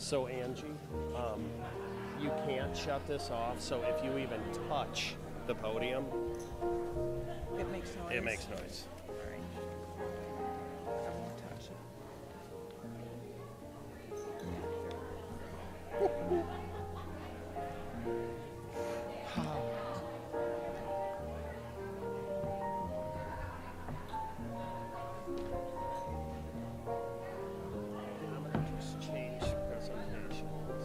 So Angie, you can't shut this off, so if you even touch the podium, It makes noise. it makes noise. All right. I won't touch it. I'm gonna just change presentations.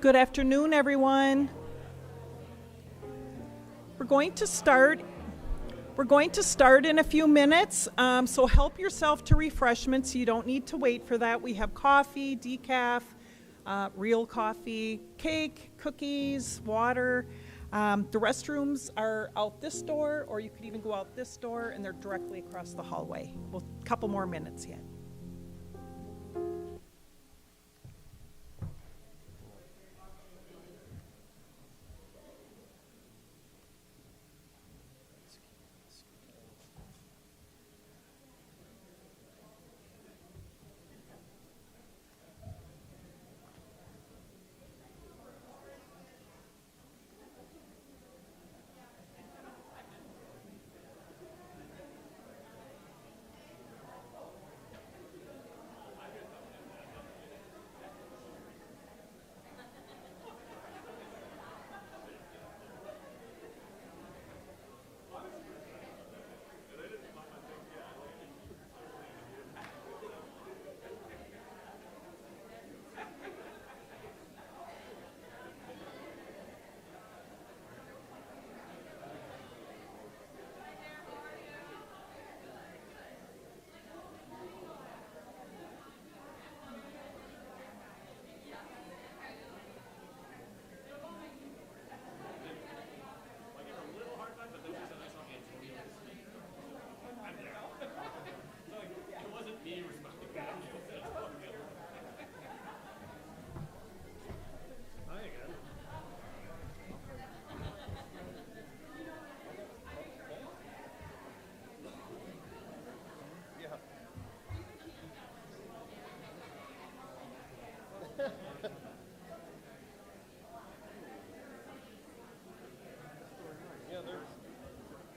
Good afternoon, everyone. We're going to start in a few minutes, so help yourself to refreshments. You don't need to wait for that. We have coffee, decaf, real coffee, cake, cookies, water. The restrooms are out this door, or you could even go out this door, and they're directly across the hallway. Well, a couple more minutes yet.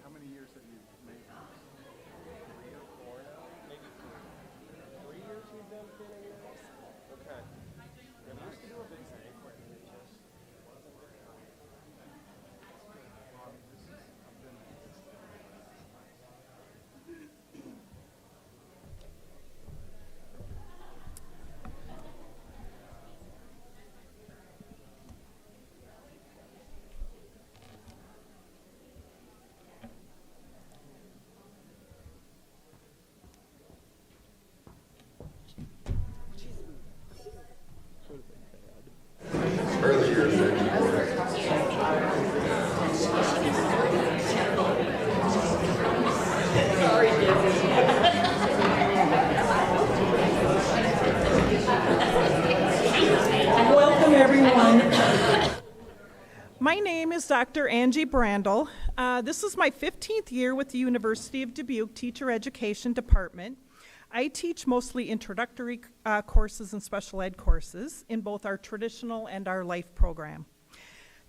How many years have you made this? 3 or 4 now, maybe 3 years we've done pinning this. Okay. And I used to do a big thing where it just wasn't very Welcome, everyone. My name is Dr. Angie Brandel. This is my 15th year with the University of Dubuque Teacher Education Department. I teach mostly introductory courses and special ed courses in both our traditional and our life program.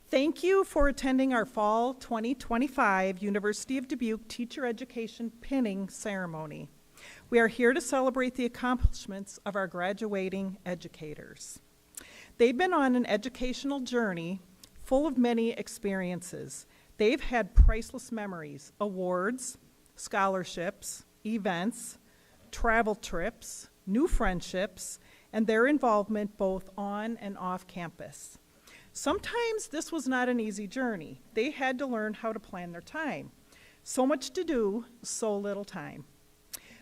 Thank you for attending our Fall 2025 University of Dubuque Teacher Education Pinning Ceremony. We are here to celebrate the accomplishments of our graduating educators. They've been on an educational journey full of many experiences. They've had priceless memories, awards, scholarships, events, travel trips, new friendships, and their involvement both on and off campus. Sometimes this was not an easy journey. They had to learn how to plan their time. So much to do, so little time.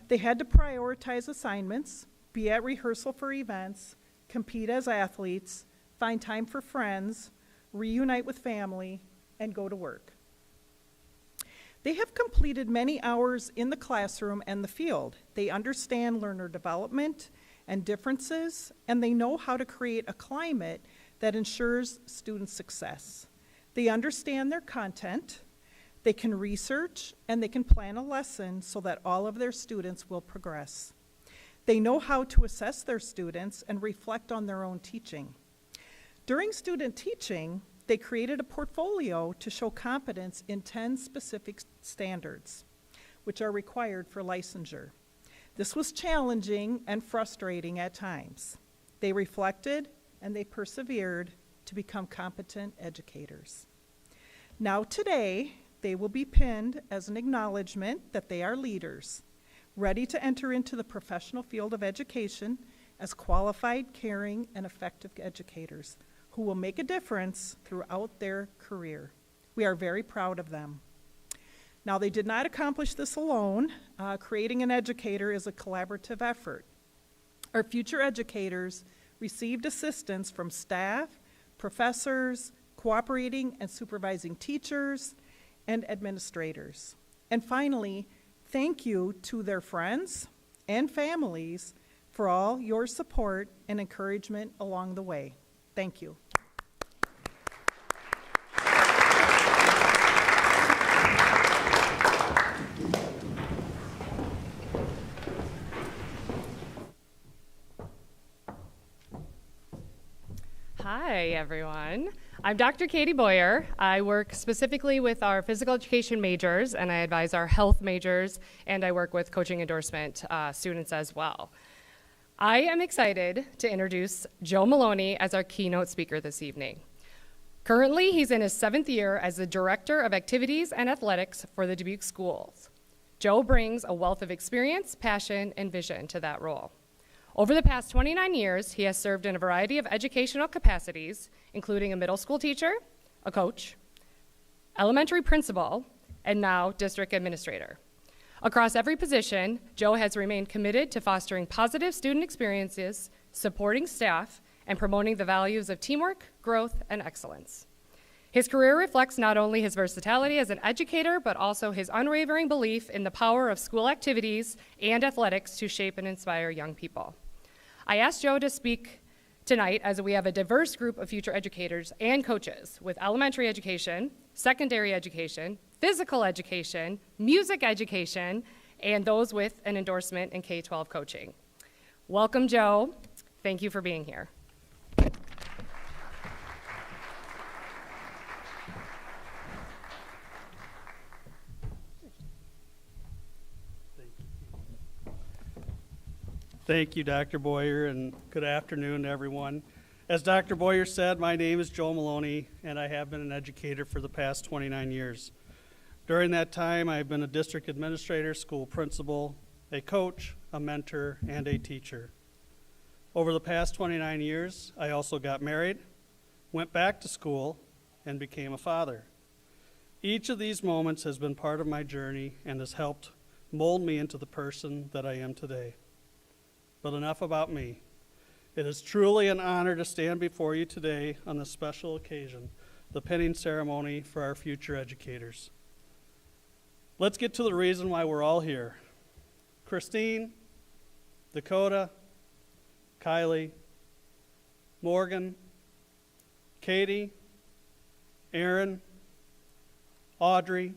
They had to prioritize assignments, be at rehearsal for events, compete as athletes, find time for friends, reunite with family, and go to work. They have completed many hours in the classroom and the field. They understand learner development and differences, and they know how to create a climate that ensures student success. They understand their content, they can research, and they can plan a lesson so that all of their students will progress. They know how to assess their students and reflect on their own teaching. During student teaching, they created a portfolio to show competence in 10 specific standards, which are required for licensure. This was challenging and frustrating at times. They reflected and they persevered to become competent educators. Now today, they will be pinned as an acknowledgement that they are leaders, ready to enter into the professional field of education as qualified, caring, and effective educators who will make a difference throughout their career. We are very proud of them. Now, they did not accomplish this alone. Creating an educator is a collaborative effort. Our future educators received assistance from staff, professors, cooperating and supervising teachers, and administrators. And finally, thank you to their friends and families for all your support and encouragement along the way. Thank you. Hi, everyone. I'm Dr. Katie Boyer. I work specifically with our physical education majors, and I advise our health majors, and I work with coaching endorsement students as well. I am excited to introduce Joe Maloney as our keynote speaker this evening. Currently, he's in his 7th year as the Director of Activities and Athletics for the Dubuque Schools. Joe brings a wealth of experience, passion, and vision to that role. Over the past 29 years, he has served in a variety of educational capacities, including a middle school teacher, a coach, elementary principal, and now district administrator. Across every position, Joe has remained committed to fostering positive student experiences, supporting staff, and promoting the values of teamwork, growth, and excellence. His career reflects not only his versatility as an educator, but also his unwavering belief in the power of school activities and athletics to shape and inspire young people. I asked Joe to speak tonight as we have a diverse group of future educators and coaches with elementary education, secondary education, physical education, music education, and those with an endorsement in K-12 coaching. Welcome, Joe. Thank you for being here. Thank you, Dr. Boyer, and good afternoon, everyone. As Dr. Boyer said, my name is Joe Maloney, and I have been an educator for the past 29 years. During that time, I've been a district administrator, school principal, a coach, a mentor, and a teacher. Over the past 29 years, I also got married, went back to school, and became a father. Each of these moments has been part of my journey and has helped mold me into the person that I am today. But enough about me. It is truly an honor to stand before you today on this special occasion, the pinning ceremony for our future educators. Let's get to the reason why we're all here. Christine, Dakota, Kylie, Morgan, Katie, Aaron, Audrey,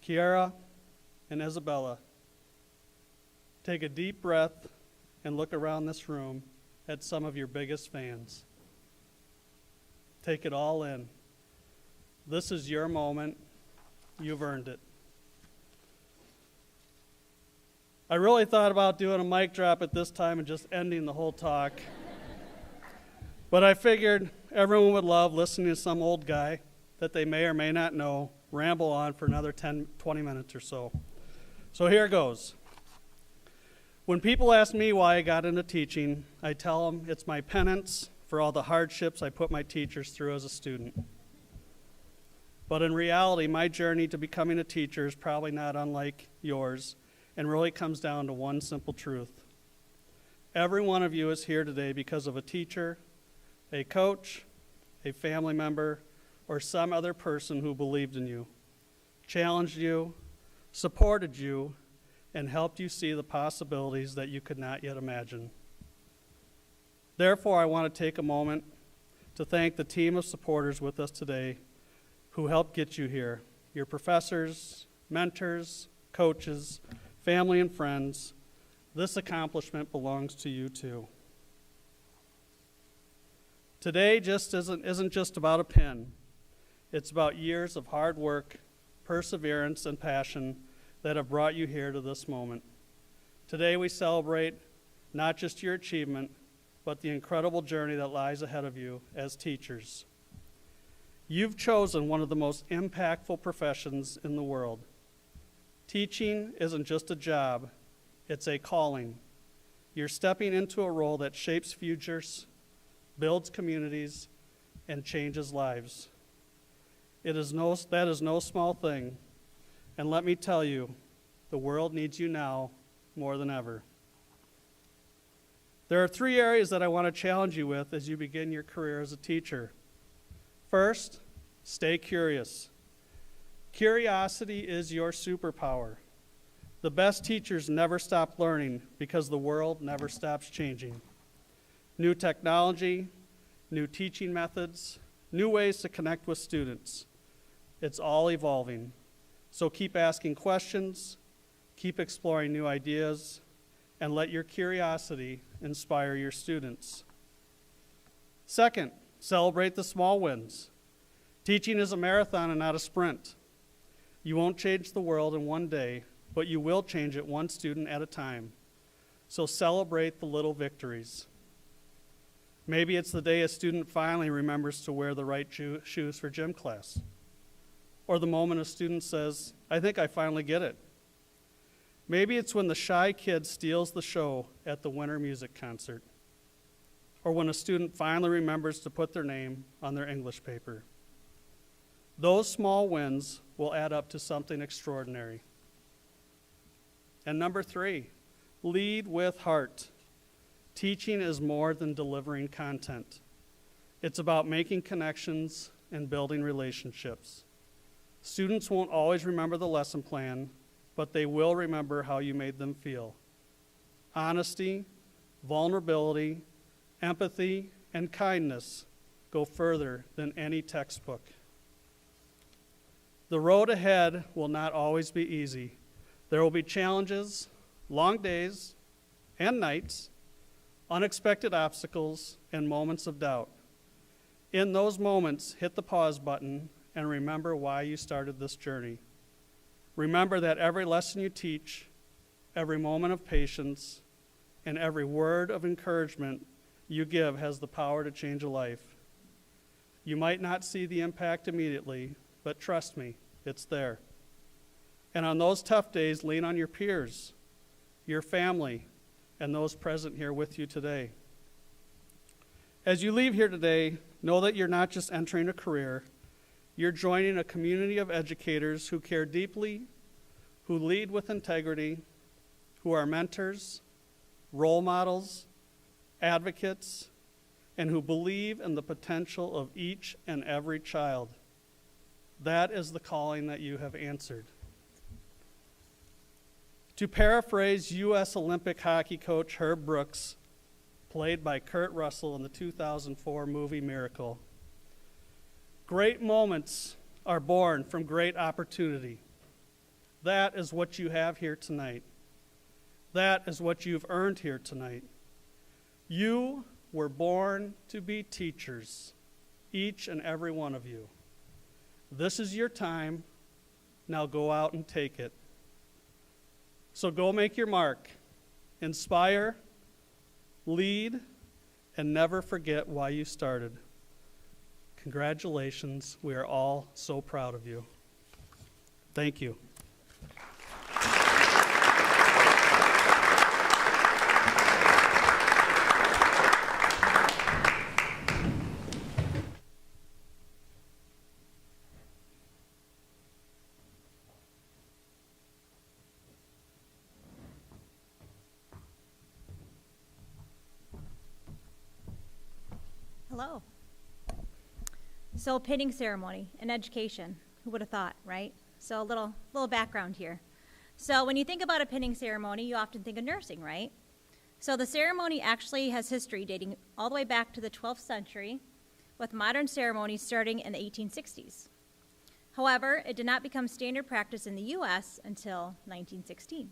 Kiara, and Isabella. Take a deep breath and look around this room at some of your biggest fans. Take it all in. This is your moment. You've earned it. I really thought about doing a mic drop at this time and just ending the whole talk. But I figured everyone would love listening to some old guy that they may or may not know ramble on for another 10, 20 minutes or so. So here goes. When people ask me why I got into teaching, I tell them it's my penance for all the hardships I put my teachers through as a student. But in reality, my journey to becoming a teacher is probably not unlike yours and really comes down to one simple truth. Every one of you is here today because of a teacher, a coach, a family member, or some other person who believed in you, challenged you, supported you, and helped you see the possibilities that you could not yet imagine. Therefore, I want to take a moment to thank the team of supporters with us today who helped get you here, your professors, mentors, coaches, family, and friends. This accomplishment belongs to you too. Today isn't just about a pin. It's about years of hard work, perseverance, and passion that have brought you here to this moment. Today we celebrate not just your achievement, but the incredible journey that lies ahead of you as teachers. You've chosen one of the most impactful professions in the world. Teaching isn't just a job, it's a calling. You're stepping into a role that shapes futures, builds communities, and changes lives. That is no small thing, and let me tell you, the world needs you now more than ever. There are 3 areas that I want to challenge you with as you begin your career as a teacher. First, stay curious. Curiosity is your superpower. The best teachers never stop learning because the world never stops changing. New technology, new teaching methods, new ways to connect with students. It's all evolving. So keep asking questions, keep exploring new ideas, and let your curiosity inspire your students. Second, celebrate the small wins. Teaching is a marathon and not a sprint. You won't change the world in one day, but you will change it one student at a time. So celebrate the little victories. Maybe it's the day a student finally remembers to wear the right shoes for gym class. Or the moment a student says, "I think I finally get it." Maybe it's when the shy kid steals the show at the winter music concert. Or when a student finally remembers to put their name on their English paper. Those small wins will add up to something extraordinary. And number 3, lead with heart. Teaching is more than delivering content. It's about making connections and building relationships. Students won't always remember the lesson plan, but they will remember how you made them feel. Honesty, vulnerability, empathy, and kindness go further than any textbook. The road ahead will not always be easy. There will be challenges, long days and nights, unexpected obstacles, and moments of doubt. In those moments, hit the pause button and remember why you started this journey. Remember that every lesson you teach, every moment of patience, and every word of encouragement you give has the power to change a life. You might not see the impact immediately, but trust me, it's there. And on those tough days, lean on your peers, your family, and those present here with you today. As you leave here today, know that you're not just entering a career, you're joining a community of educators who care deeply, who lead with integrity, who are mentors, role models, advocates, and who believe in the potential of each and every child. That is the calling that you have answered. To paraphrase U.S. Olympic hockey coach Herb Brooks, played by Kurt Russell in the 2004 movie Miracle, great moments are born from great opportunity. That is what you have here tonight. That is what you've earned here tonight. You were born to be teachers, each and every one of you. This is your time. Now go out and take it. So go make your mark. Inspire, lead, and never forget why you started. Congratulations. We are all so proud of you. Thank you. Hello. So pinning ceremony in education, who would have thought, right? So a little background here. So when you think about a pinning ceremony, you often think of nursing, right? So the ceremony actually has history dating all the way back to the 12th century, with modern ceremonies starting in the 1860s. However, it did not become standard practice in the U.S. until 1916.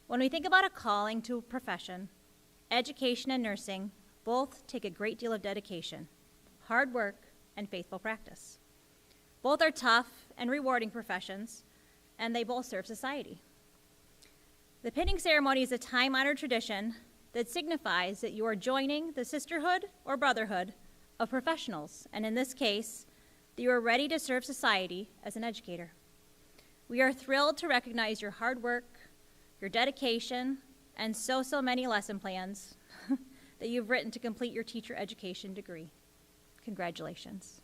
When we think about a calling to a profession, education and nursing both take a great deal of dedication, hard work, and faithful practice. Both are tough and rewarding professions, and they both serve society. The pinning ceremony is a time-honored tradition that signifies that you are joining the sisterhood or brotherhood of professionals, and in this case, that you are ready to serve society as an educator. We are thrilled to recognize your hard work, your dedication, and so many lesson plans that you've written to complete your teacher education degree. Congratulations.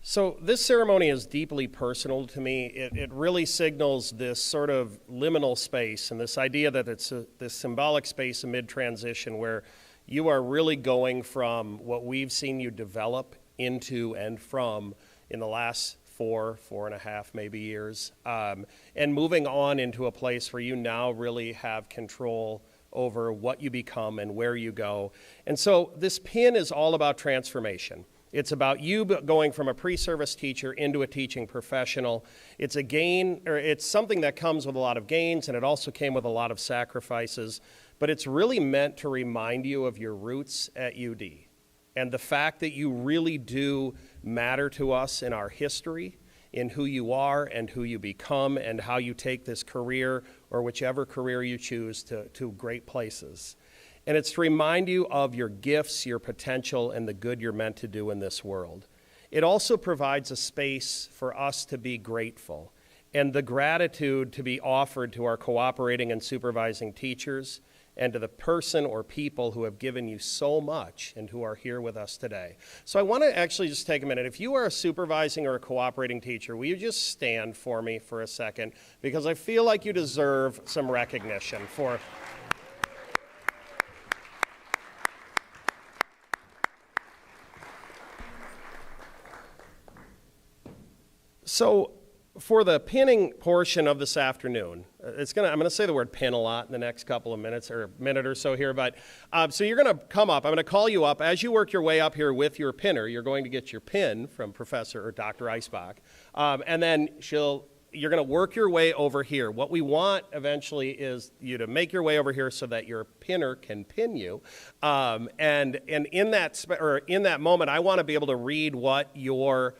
So this ceremony is deeply personal to me. It really signals this sort of liminal space and this idea that it's this symbolic space amid transition where you are really going from what we've seen you develop into and from in the last 4.5 maybe years, and moving on into a place where you now really have control over what you become and where you go. And so this pin is all about transformation. It's about you going from a pre-service teacher into a teaching professional. It's a gain, or it's something that comes with a lot of gains, and it also came with a lot of sacrifices. But it's really meant to remind you of your roots at UD and the fact that you really do matter to us in our history, in who you are and who you become, and how you take this career or whichever career you choose to great places. And it's to remind you of your gifts, your potential, and the good you're meant to do in this world. It also provides a space for us to be grateful and the gratitude to be offered to our cooperating and supervising teachers and to the person or people who have given you so much and who are here with us today. So I want to actually just take a minute. If you are a supervising or a cooperating teacher, will you just stand for me for a second? Because I feel like you deserve some recognition for... So for the pinning portion of this afternoon, I'm going to say the word pin a lot in the next couple of minutes or minute or so here, but so you're going to come up. I'm going to call you up. As you work your way up here with your pinner, you're going to get your pin from Professor or Dr. Eisbach, and then you're going to work your way over here. What we want eventually is you to make your way over here so that your pinner can pin you, and in that moment, I want to be able to read what your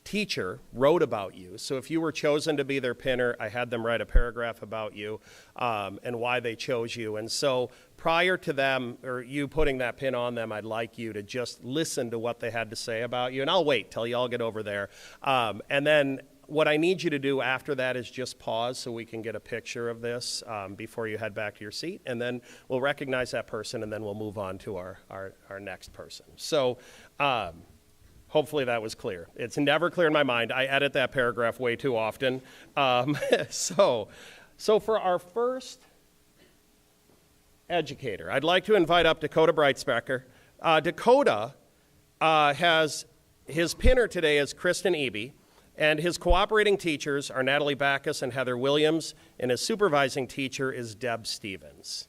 teacher wrote about you. So if you were chosen to be their pinner, I had them write a paragraph about you and why they chose you. And so prior to them, or you putting that pin on them, I'd like you to just listen to what they had to say about you. And I'll wait till you all get over there. And then what I need you to do after that is just pause so we can get a picture of this before you head back to your seat. And then we'll recognize that person, and then we'll move on to our next person. So hopefully that was clear. It's never clear in my mind. I edit that paragraph way too often. So for our first educator, I'd like to invite up Dakota Breitspecker. Dakota has his pinner today is Kristen Eby, and his cooperating teachers are Natalie Backus and Heather Williams, and his supervising teacher is Deb Stevens.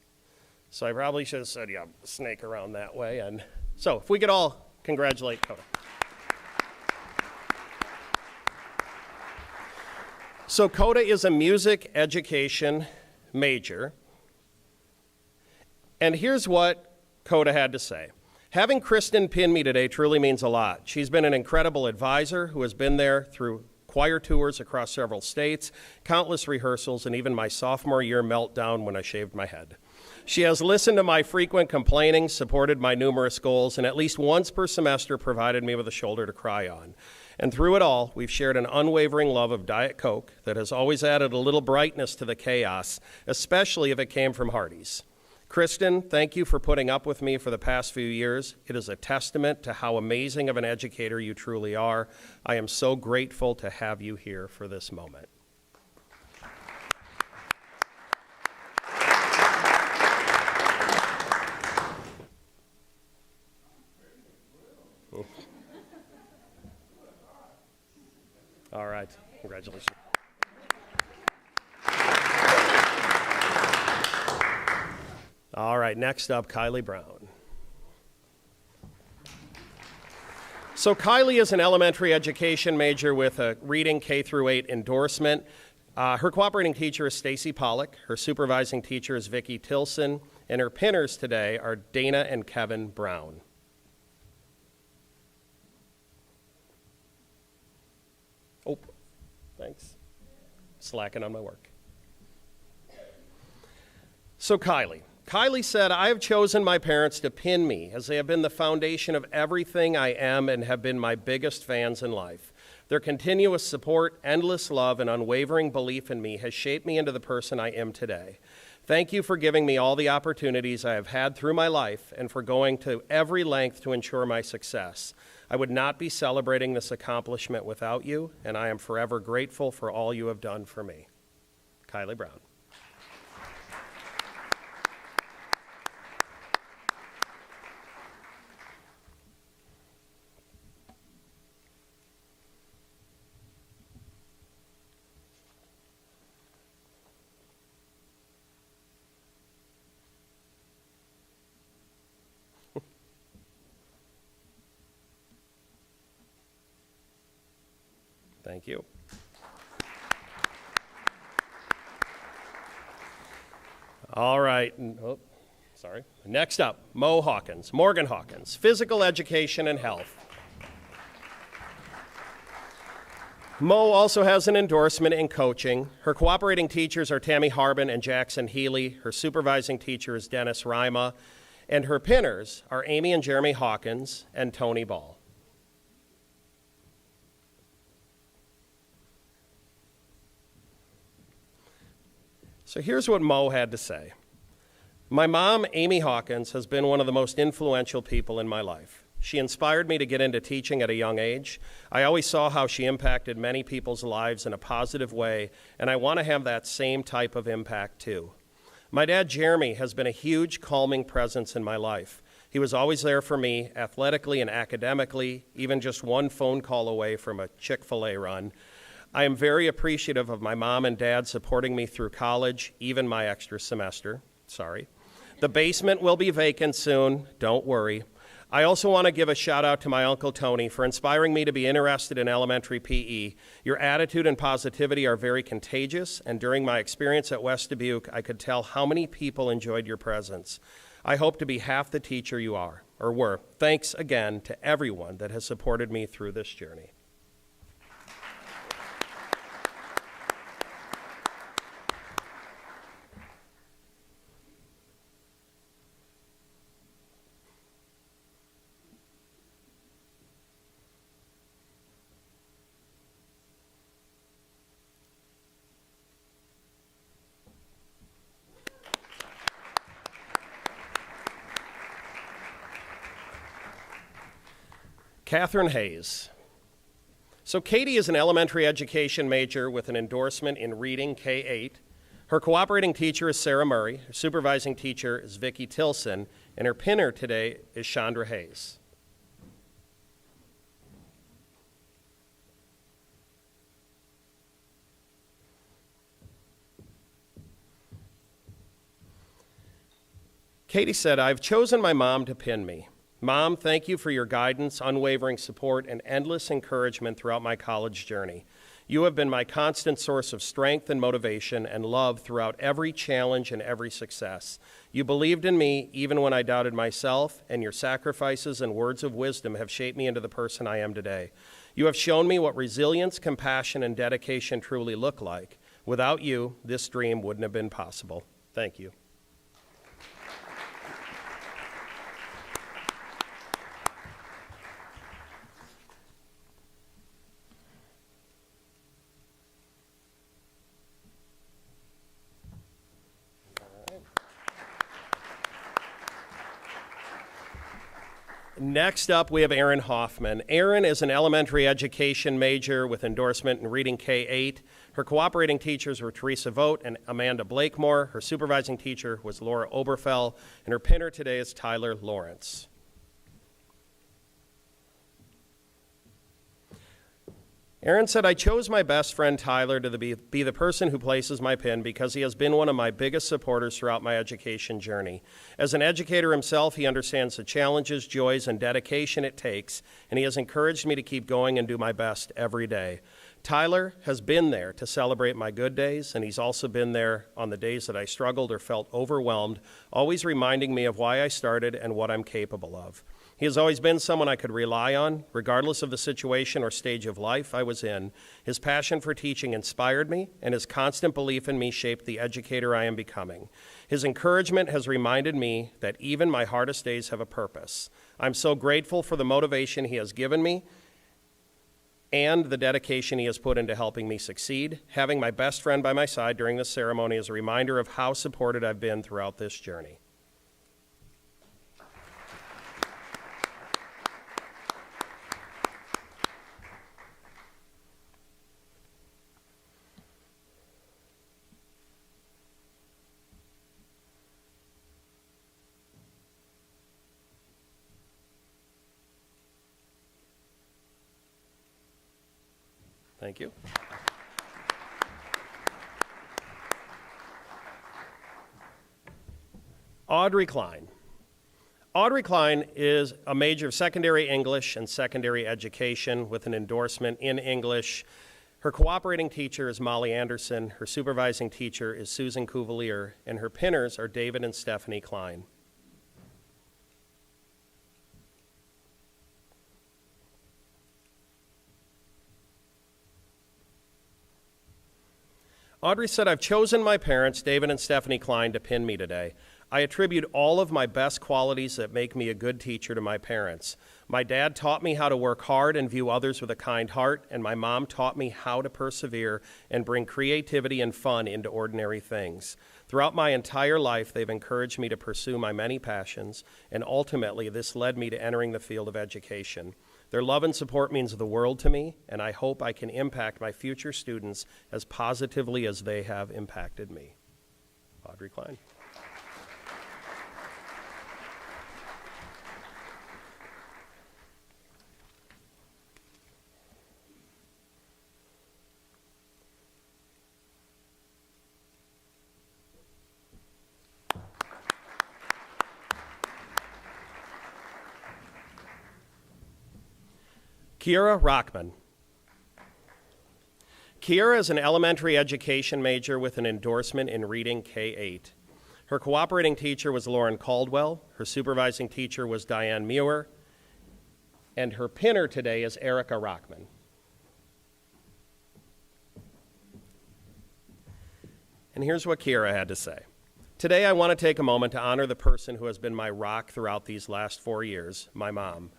So I probably should have said, yeah, snake around that way. And so if we could all congratulate Dakota. So Coda is a music education major, and here's what Coda had to say. Having Kristen pin me today truly means a lot. She's been an incredible advisor who has been there through choir tours across several states, countless rehearsals, and even my sophomore year meltdown when I shaved my head. She has listened to my frequent complaining, supported my numerous goals, and at least once per semester provided me with a shoulder to cry on. And through it all, we've shared an unwavering love of Diet Coke that has always added a little brightness to the chaos, especially if it came from Hardee's. Kristen, thank you for putting up with me for the past few years. It is a testament to how amazing of an educator you truly are. I am so grateful to have you here for this moment. Congratulations. All right, next up, Kylie Brown. So Kylie is an elementary education major with a reading K through 8 endorsement. Her cooperating teacher is Stacy Pollock. Her supervising teacher is Vicki Tilson. And her pinners today are Dana and Kevin Brown. Oh, thanks. Slacking on my work. So Kylie said, I have chosen my parents to pin me as they have been the foundation of everything I am and have been my biggest fans in life. Their continuous support, endless love, and unwavering belief in me has shaped me into the person I am today. Thank you for giving me all the opportunities I have had through my life and for going to every length to ensure my success. I would not be celebrating this accomplishment without you, and I am forever grateful for all you have done for me. Kylie Brown. Thank you. All right. Next up, Morgan Hawkins, physical education and health. Mo also has an endorsement in coaching. Her cooperating teachers are Tammy Harbin and Jackson Healy. Her supervising teacher is Dennis Rima. And her pinners are Amy and Jeremy Hawkins and Tony Ball. So here's what Mo had to say. My mom, Amy Hawkins, has been one of the most influential people in my life. She inspired me to get into teaching at a young age. I always saw how she impacted many people's lives in a positive way, and I want to have that same type of impact too. My dad, Jeremy, has been a huge calming presence in my life. He was always there for me, athletically and academically, even just one phone call away from a Chick-fil-A run. I am very appreciative of my mom and dad supporting me through college, even my extra semester. Sorry. The basement will be vacant soon, don't worry. I also want to give a shout out to my Uncle Tony for inspiring me to be interested in elementary PE. Your attitude and positivity are very contagious, and during my experience at West Dubuque, I could tell how many people enjoyed your presence. I hope to be half the teacher you are, or were. Thanks again to everyone that has supported me through this journey. Catherine Hayes. So Katie is an elementary education major with an endorsement in reading K-8. Her cooperating teacher is Sarah Murray. Her supervising teacher is Vicki Tilson. And her pinner today is Chandra Hayes. Katie said, I've chosen my mom to pin me. Mom, thank you for your guidance, unwavering support, and endless encouragement throughout my college journey. You have been my constant source of strength and motivation and love throughout every challenge and every success. You believed in me even when I doubted myself, and your sacrifices and words of wisdom have shaped me into the person I am today. You have shown me what resilience, compassion, and dedication truly look like. Without you, this dream wouldn't have been possible. Thank you. Next up, we have Erin Hoffman. Erin is an elementary education major with endorsement in reading K-8. Her cooperating teachers were Teresa Vogt and Amanda Blakemore. Her supervising teacher was Laura Oberfell, and her pinner today is Tyler Lawrence. Aaron said, I chose my best friend Tyler to be the person who places my pin because he has been one of my biggest supporters throughout my education journey. As an educator himself, he understands the challenges, joys, and dedication it takes, and he has encouraged me to keep going and do my best every day. Tyler has been there to celebrate my good days, and he's also been there on the days that I struggled or felt overwhelmed, always reminding me of why I started and what I'm capable of. He has always been someone I could rely on, regardless of the situation or stage of life I was in. His passion for teaching inspired me, and his constant belief in me shaped the educator I am becoming. His encouragement has reminded me that even my hardest days have a purpose. I'm so grateful for the motivation he has given me and the dedication he has put into helping me succeed. Having my best friend by my side during this ceremony is a reminder of how supported I've been throughout this journey. Thank you. Audrey Klein. Audrey Klein is a major of secondary English and secondary education with an endorsement in English. Her cooperating teacher is Molly Anderson, her supervising teacher is Susan Cuvalier, and her pinners are David and Stephanie Klein. Audrey said, I've chosen my parents, David and Stephanie Klein, to pin me today. I attribute all of my best qualities that make me a good teacher to my parents. My dad taught me how to work hard and view others with a kind heart, and my mom taught me how to persevere and bring creativity and fun into ordinary things. Throughout my entire life, they've encouraged me to pursue my many passions, and ultimately this led me to entering the field of education. Their love and support means the world to me, and I hope I can impact my future students as positively as they have impacted me. Audrey Klein. Kiera Rockman. Kiera is an elementary education major with an endorsement in reading K-8. Her cooperating teacher was Lauren Caldwell, her supervising teacher was Diane Muir, and her pinner today is Erica Rockman. And here's what Kiera had to say. Today I want to take a moment to honor the person who has been my rock throughout these last 4 years, my mom.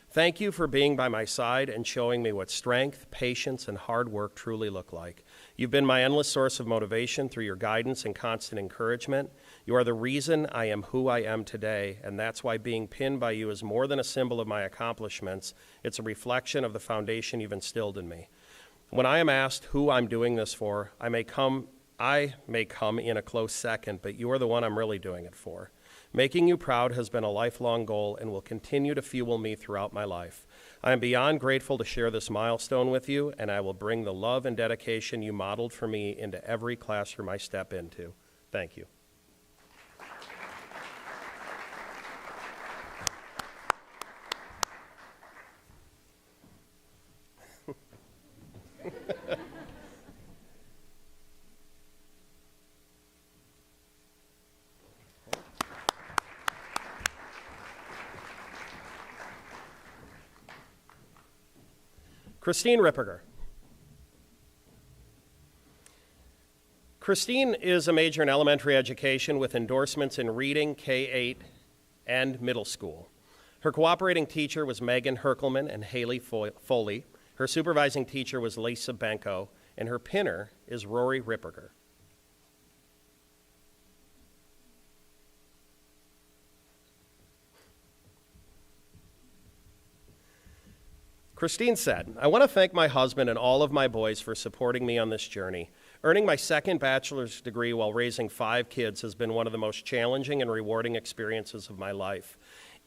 Thank you for being by my side and showing me what strength, patience, and hard work truly look like. You've been my endless source of motivation through your guidance and constant encouragement. You are the reason I am who I am today, and that's why being pinned by you is more than a symbol of my accomplishments. It's a reflection of the foundation you've instilled in me. When I am asked who I'm doing this for, I may come in a close second, but you are the one I'm really doing it for. Making you proud has been a lifelong goal and will continue to fuel me throughout my life. I am beyond grateful to share this milestone with you, and I will bring the love and dedication you modeled for me into every classroom I step into. Thank you. Christine Ripperger. Christine is a major in elementary education with endorsements in reading, K-8, and middle school. Her cooperating teacher was Megan Herkelman and Haley Foley. Her supervising teacher was Lisa Benko, and her pinner is Rory Ripperger. Christine said, I want to thank my husband and all of my boys for supporting me on this journey. Earning my second bachelor's degree while raising 5 kids has been one of the most challenging and rewarding experiences of my life.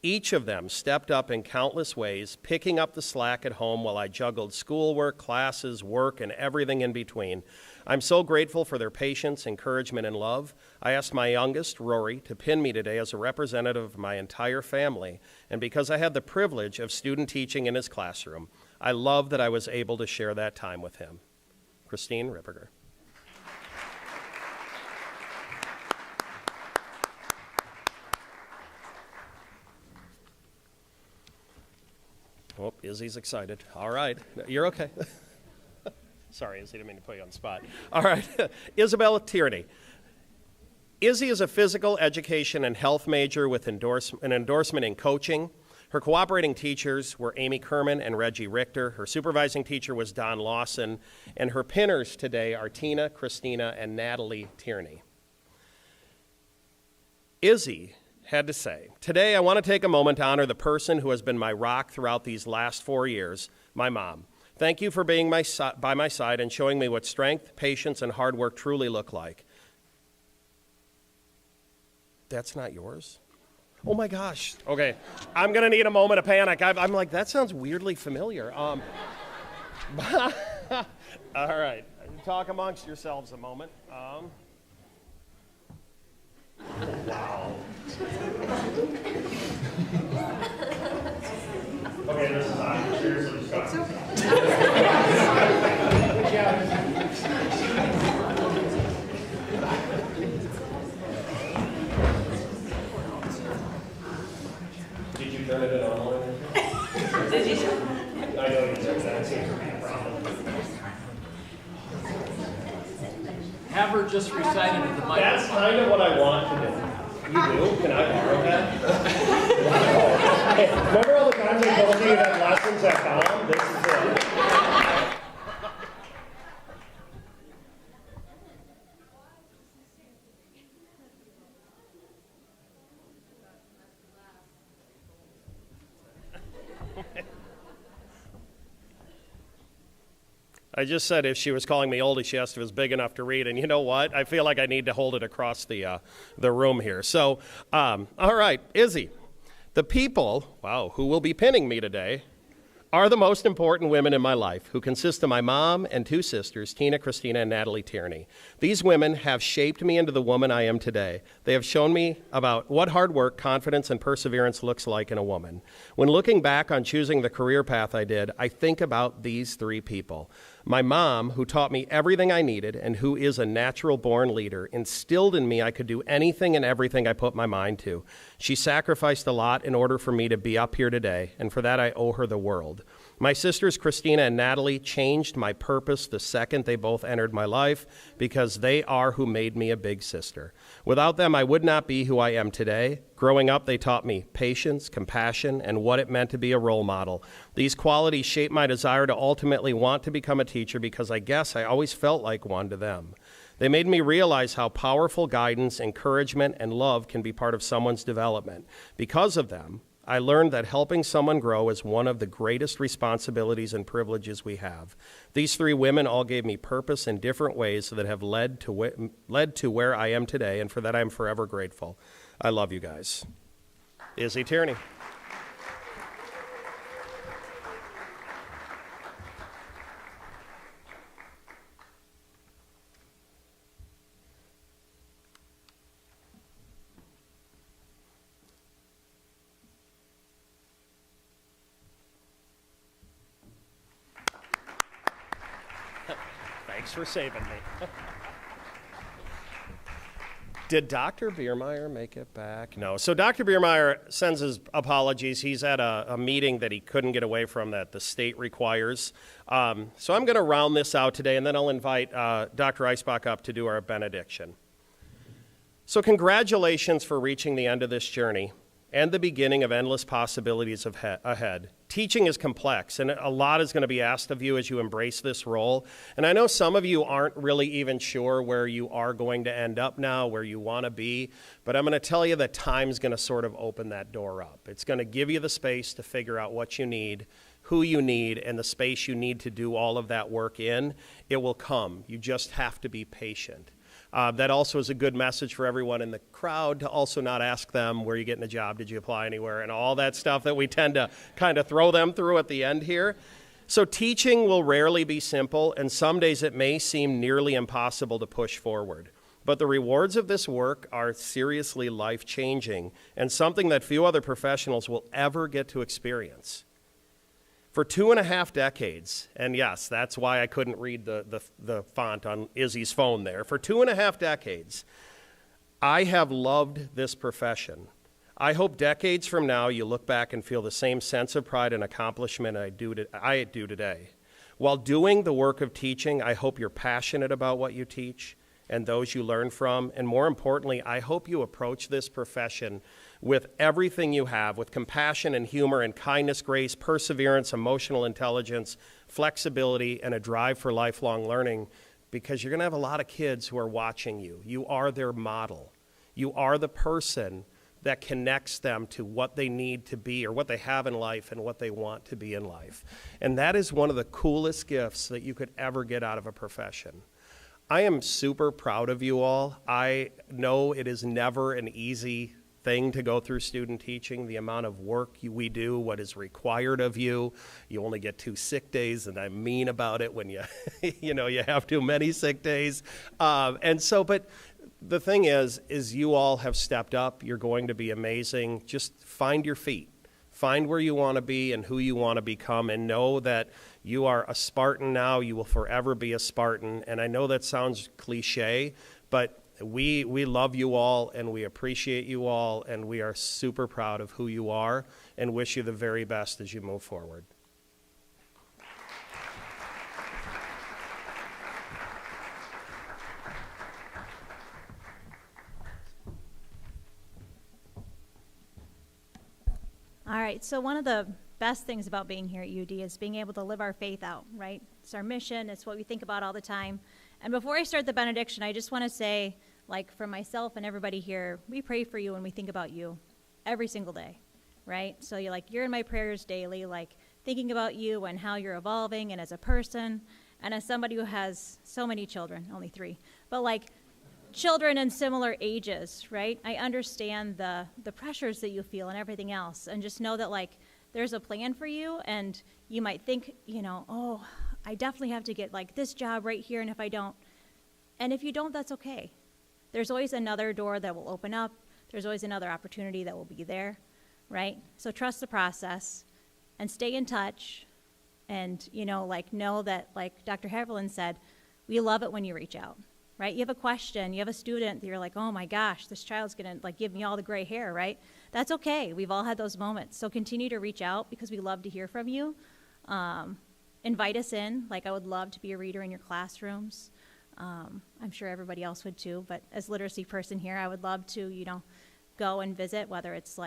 Each of them stepped up in countless ways, picking up the slack at home while I juggled schoolwork, classes, work, and everything in between. I'm so grateful for their patience, encouragement, and love. I asked my youngest, Rory, to pin me today as a representative of my entire family, and because I had the privilege of student teaching in his classroom, I love that I was able to share that time with him. Christine Ripperger. Oh, Izzy's excited. All right. You're okay. Sorry, Izzy, didn't mean to put you on the spot. All right. Isabella Tierney. Izzy is a physical education and health major with an endorsement in coaching. Her cooperating teachers were Amy Kerman and Reggie Richter. Her supervising teacher was Don Lawson. And her pinners today are Tina, Christina, and Natalie Tierney. Izzy had to say, today I want to take a moment to honor the person who has been my rock throughout these last 4 years, my mom. Thank you for being by my side and showing me what strength, patience, and hard work truly look like. That's not yours? Oh my gosh. Okay, I'm going to need a moment of panic. I'm like, that sounds weirdly familiar. All right, talk amongst yourselves a moment. Wow. Okay, this is on. Seriously, just go. Did you turn it in online? Did you? I know you did. That seems to be a problem. Have her just recite it at the microphone. That's kind of what I want to do. You do? Can I borrow that? Wow. Hey, remember all the times I told you you had lessons at Tom? This is it. I just said if she was calling me oldie, she asked if it was big enough to read. And you know what? I feel like I need to hold it across the room here. So, all right, Izzy. The people, wow, who will be pinning me today are the most important women in my life, who consist of my mom and 2 sisters, Tina, Christina, and Natalie Tierney. These women have shaped me into the woman I am today. They have shown me about what hard work, confidence, and perseverance looks like in a woman. When looking back on choosing the career path I did, I think about these 3 people. My mom, who taught me everything I needed and who is a natural-born leader, instilled in me I could do anything and everything I put my mind to. She sacrificed a lot in order for me to be up here today, and for that I owe her the world. My sisters, Christina and Natalie, changed my purpose the second they both entered my life because they are who made me a big sister. Without them, I would not be who I am today. Growing up, they taught me patience, compassion, and what it meant to be a role model. These qualities shaped my desire to ultimately want to become a teacher because I guess I always felt like one to them. They made me realize how powerful guidance, encouragement, and love can be part of someone's development. Because of them, I learned that helping someone grow is one of the greatest responsibilities and privileges we have. These 3 women all gave me purpose in different ways that have led to where I am today, and for that I am forever grateful. I love you guys. Izzy Tierney. Thanks for saving me. Did Dr. Biermeyer make it back? No. So Dr. Biermeyer sends his apologies. He's at a meeting that he couldn't get away from that the state requires. So I'm going to round this out today, and then I'll invite Dr. Eisbach up to do our benediction. So congratulations for reaching the end of this journey and the beginning of endless possibilities ahead. Teaching is complex, and a lot is going to be asked of you as you embrace this role. And I know some of you aren't really even sure where you are going to end up now, where you want to be, but I'm going to tell you that time's going to sort of open that door up. It's going to give you the space to figure out what you need, who you need, and the space you need to do all of that work in. It will come. You just have to be patient. That also is a good message for everyone in the crowd to also not ask them, where are you getting a job, did you apply anywhere, and all that stuff that we tend to kind of throw them through at the end here. So teaching will rarely be simple, and some days it may seem nearly impossible to push forward. But the rewards of this work are seriously life-changing and something that few other professionals will ever get to experience. For 2.5 decades, and yes, that's why I couldn't read the font on Izzy's phone there. For 2.5 decades, I have loved this profession. I hope decades from now you look back and feel the same sense of pride and accomplishment I do today. While doing the work of teaching, I hope you're passionate about what you teach and those you learn from, and more importantly, I hope you approach this profession with everything you have, with compassion and humor and kindness, grace, perseverance, emotional intelligence, flexibility, and a drive for lifelong learning, because you're going to have a lot of kids who are watching you. You are their model. You are the person that connects them to what they need to be or what they have in life and what they want to be in life. And that is one of the coolest gifts that you could ever get out of a profession. I am super proud of you all. I know it is never an easy thing to go through student teaching, the amount of work we do, what is required of you. You only get 2 sick days, and I'm mean about it when you, you have too many sick days. But the thing is you all have stepped up. You're going to be amazing. Just find your feet. Find where you want to be and who you want to become, and know that you are a Spartan now. You will forever be a Spartan. And I know that sounds cliche, but we love you all, and we appreciate you all, and we are super proud of who you are and wish you the very best as you move forward. All right, so one of the best things about being here at UD is being able to live our faith out, right? It's our mission, it's what we think about all the time. And before I start the benediction, I just want to say, for myself and everybody here, we pray for you and we think about you every single day, right? So you're in my prayers daily, thinking about you and how you're evolving, and as a person, and as somebody who has so many children, only 3, but children in similar ages, right? I understand the pressures that you feel and everything else, and just know that there's a plan for you, and you might think, oh, I definitely have to get this job right here, and if I don't, and if you don't, that's okay. There's always another door that will open up. There's always another opportunity that will be there, right? So trust the process and stay in touch, and know that, Dr. Haverland said, we love it when you reach out. Right? You have a question, you have a student that you're like, oh my gosh, this child's gonna give me all the gray hair, right? That's okay. We've all had those moments. So continue to reach out, because we love to hear from you. Invite us in. I would love to be a reader in your classrooms. I'm sure everybody else would too, but as literacy person here, I would love to, go and visit, whether it's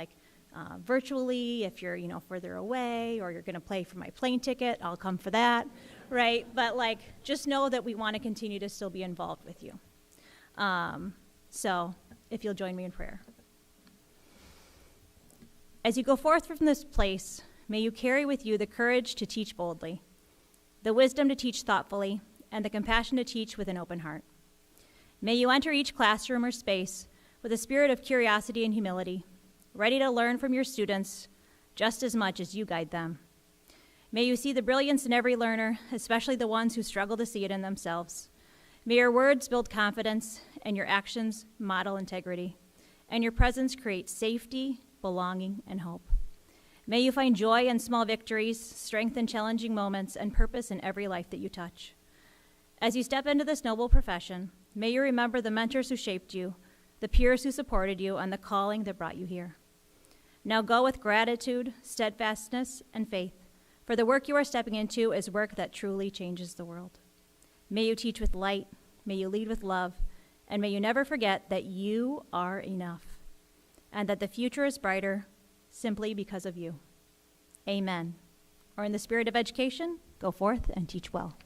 virtually, if you're, further away, or you're gonna pay for my plane ticket, I'll come for that. Right, but just know that we want to continue to still be involved with you. So if you'll join me in prayer. As you go forth from this place, may you carry with you the courage to teach boldly, the wisdom to teach thoughtfully, and the compassion to teach with an open heart. May you enter each classroom or space with a spirit of curiosity and humility, ready to learn from your students just as much as you guide them. May you see the brilliance in every learner, especially the ones who struggle to see it in themselves. May your words build confidence, and your actions model integrity, and your presence create safety, belonging, and hope. May you find joy in small victories, strength in challenging moments, and purpose in every life that you touch. As you step into this noble profession, may you remember the mentors who shaped you, the peers who supported you, and the calling that brought you here. Now go with gratitude, steadfastness, and faith, for the work you are stepping into is work that truly changes the world. May you teach with light, may you lead with love, and may you never forget that you are enough, and that the future is brighter simply because of you. Amen. Or in the spirit of education, go forth and teach well.